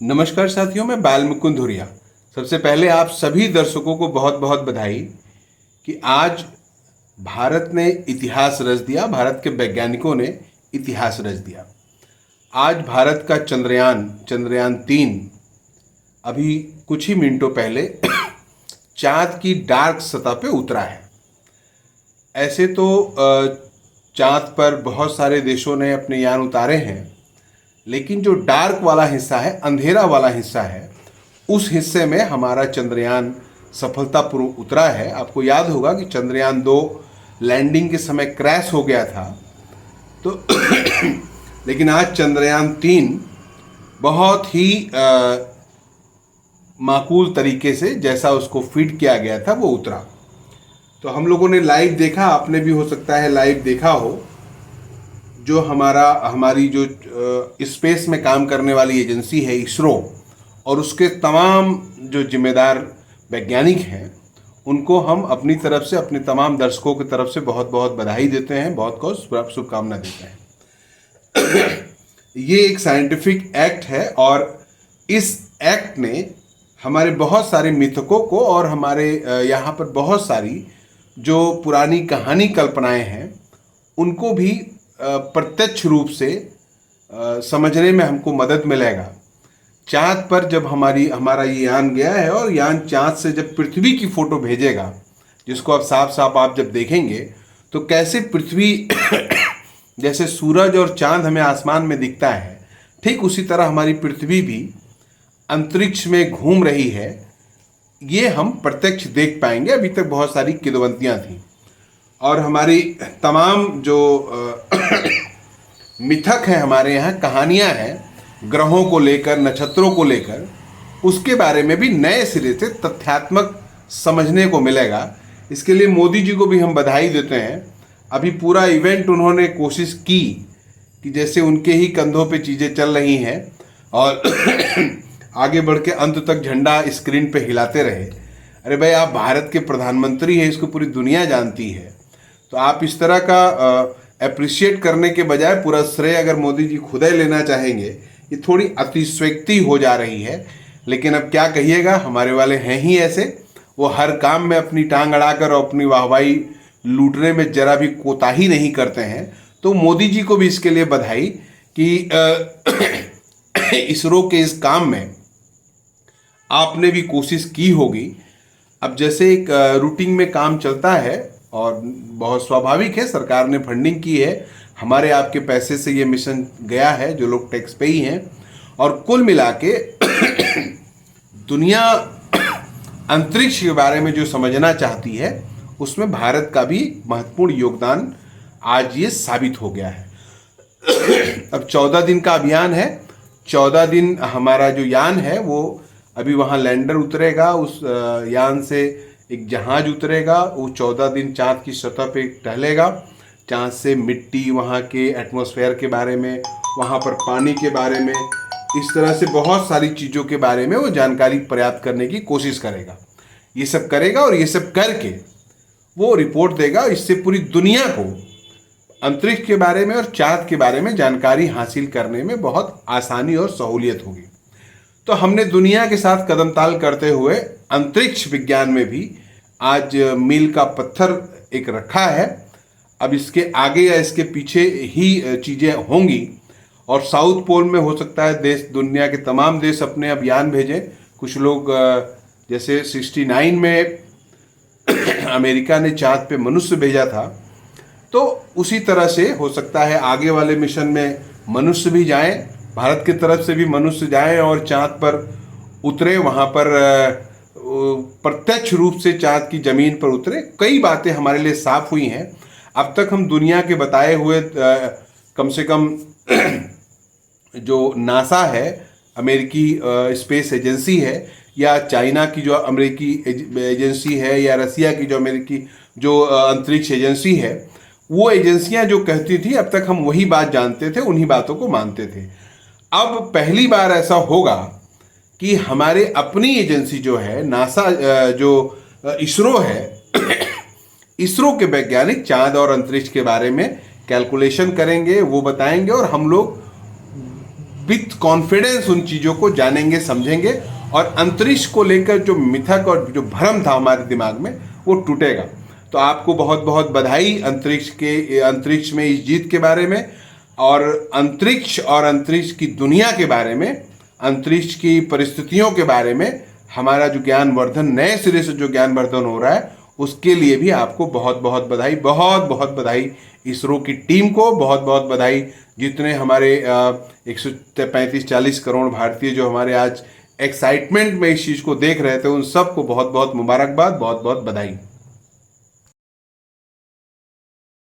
नमस्कार साथियों, मैं बाल मुकुंद धुरिया। सबसे पहले आप सभी दर्शकों को बहुत बहुत बधाई कि आज भारत ने इतिहास रच दिया। भारत के वैज्ञानिकों ने इतिहास रच दिया। आज भारत का चंद्रयान 3 अभी कुछ ही मिनटों पहले चांद की डार्क सतह पे उतरा है। ऐसे तो चांद पर बहुत सारे देशों ने अपने यान उतारे हैं, लेकिन जो डार्क वाला हिस्सा है, अंधेरा वाला हिस्सा है, उस हिस्से में हमारा चंद्रयान सफलतापूर्वक उतरा है। आपको याद होगा कि चंद्रयान 2 लैंडिंग के समय क्रैश हो गया था, तो लेकिन आज चंद्रयान 3 बहुत ही माकूल तरीके से, जैसा उसको फीड किया गया था, वो उतरा। तो हम लोगों ने लाइव देखा, आपने भी हो सकता है लाइव देखा हो। जो हमारी जो स्पेस में काम करने वाली एजेंसी है इसरो, और उसके तमाम जो जिम्मेदार वैज्ञानिक हैं, उनको हम अपनी तरफ से, अपने तमाम दर्शकों की तरफ से बहुत बहुत बधाई देते हैं, बहुत बहुत शुभकामना देते हैं। ये एक साइंटिफिक एक्ट है, और इस एक्ट ने हमारे बहुत सारे मिथकों को और हमारे यहाँ पर बहुत सारी जो पुरानी कहानी कल्पनाएं हैं, उनको भी प्रत्यक्ष रूप से समझने में हमको मदद मिलेगा। चांद पर जब हमारा ये यान गया है, और यान चांद से जब पृथ्वी की फोटो भेजेगा, जिसको अब साफ साफ आप जब देखेंगे तो कैसे पृथ्वी जैसे सूरज और चांद हमें आसमान में दिखता है, ठीक उसी तरह हमारी पृथ्वी भी अंतरिक्ष में घूम रही है। ये हम प्रत्यक्ष देख पाएंगे। अभी तक बहुत सारी किंवदंतियां थी, और हमारी तमाम जो मिथक है, हमारे यहाँ कहानियाँ हैं ग्रहों को लेकर, नक्षत्रों को लेकर, उसके बारे में भी नए सिरे से तथ्यात्मक समझने को मिलेगा। इसके लिए मोदी जी को भी हम बधाई देते हैं। अभी पूरा इवेंट उन्होंने कोशिश की कि जैसे उनके ही कंधों पे चीज़ें चल रही हैं, और आगे बढ़ के अंत तक झंडा स्क्रीन पे हिलाते रहे। अरे भाई, आप भारत के प्रधानमंत्री हैं, इसको पूरी दुनिया जानती है। तो आप इस तरह का अप्रिशिएट करने के बजाय पूरा श्रेय अगर मोदी जी खुद ही लेना चाहेंगे, ये थोड़ी अतिशयोक्ति हो जा रही है। लेकिन अब क्या कहिएगा, हमारे वाले हैं ही ऐसे। वो हर काम में अपनी टांग अड़ाकर और अपनी वाहवाही लूटने में जरा भी कोताही नहीं करते हैं। तो मोदी जी को भी इसके लिए बधाई कि इसरो के इस काम में आपने भी कोशिश की होगी। अब जैसे एक रूटीन में काम चलता है, और बहुत स्वाभाविक है, सरकार ने फंडिंग की है, हमारे आपके पैसे से ये मिशन गया है, जो लोग टैक्स पे ही हैं। और कुल मिला के दुनिया अंतरिक्ष के बारे में जो समझना चाहती है, उसमें भारत का भी महत्वपूर्ण योगदान आज ये साबित हो गया है। अब 14 दिन का अभियान है। 14 दिन हमारा जो यान है, वो अभी वहाँ लैंडर उतरेगा, उस यान से एक जहाज उतरेगा, वो 14 दिन चांद की सतह पे टहलेगा। चांद से मिट्टी, वहाँ के एटमॉस्फेयर के बारे में, वहाँ पर पानी के बारे में, इस तरह से बहुत सारी चीज़ों के बारे में वो जानकारी प्राप्त करने की कोशिश करेगा। ये सब करेगा, और ये सब करके वो रिपोर्ट देगा। इससे पूरी दुनिया को अंतरिक्ष के बारे में और चांद के बारे में जानकारी हासिल करने में बहुत आसानी और सहूलियत होगी। तो हमने दुनिया के साथ कदम ताल करते हुए अंतरिक्ष विज्ञान में भी आज मील का पत्थर एक रखा है। अब इसके आगे या इसके पीछे ही चीज़ें होंगी, और साउथ पोल में हो सकता है देश, दुनिया के तमाम देश अपने अभियान भेजें। कुछ लोग जैसे 69 में अमेरिका ने चांद पे मनुष्य भेजा था, तो उसी तरह से हो सकता है आगे वाले मिशन में मनुष्य भी जाएं, भारत की तरफ से भी मनुष्य जाएं और चांद पर उतरे, वहाँ पर प्रत्यक्ष रूप से चांद की जमीन पर उतरे। कई बातें हमारे लिए साफ हुई हैं। अब तक हम दुनिया के बताए हुए कम से कम जो नासा है, अमेरिकी स्पेस एजेंसी है, या चाइना की जो अमेरिकी एजेंसी है, या रसिया की जो अमेरिकी जो अंतरिक्ष एजेंसी है, वो एजेंसियां जो कहती थी, अब तक हम वही बात जानते थे, उन्हीं बातों को मानते थे। अब पहली बार ऐसा होगा कि हमारे अपनी एजेंसी जो है, नासा, जो इसरो है, इसरो के वैज्ञानिक चांद और अंतरिक्ष के बारे में कैलकुलेशन करेंगे, वो बताएंगे, और हम लोग विथ कॉन्फिडेंस उन चीज़ों को जानेंगे, समझेंगे, और अंतरिक्ष को लेकर जो मिथक और जो भ्रम था हमारे दिमाग में वो टूटेगा। तो आपको बहुत बहुत बधाई अंतरिक्ष में इस जीत के बारे में, और अंतरिक्ष की दुनिया के बारे में, अंतरिक्ष की परिस्थितियों के बारे में हमारा जो ज्ञानवर्धन, नए सिरे से जो ज्ञानवर्धन हो रहा है, उसके लिए भी आपको बहुत बहुत बधाई, बहुत बहुत बधाई इसरो की टीम को, बहुत बहुत बधाई जितने हमारे 135-40 करोड़ भारतीय जो हमारे आज एक्साइटमेंट में इस चीज़ को देख रहे थे, उन सबको बहुत बहुत मुबारकबाद, बहुत बहुत बधाई।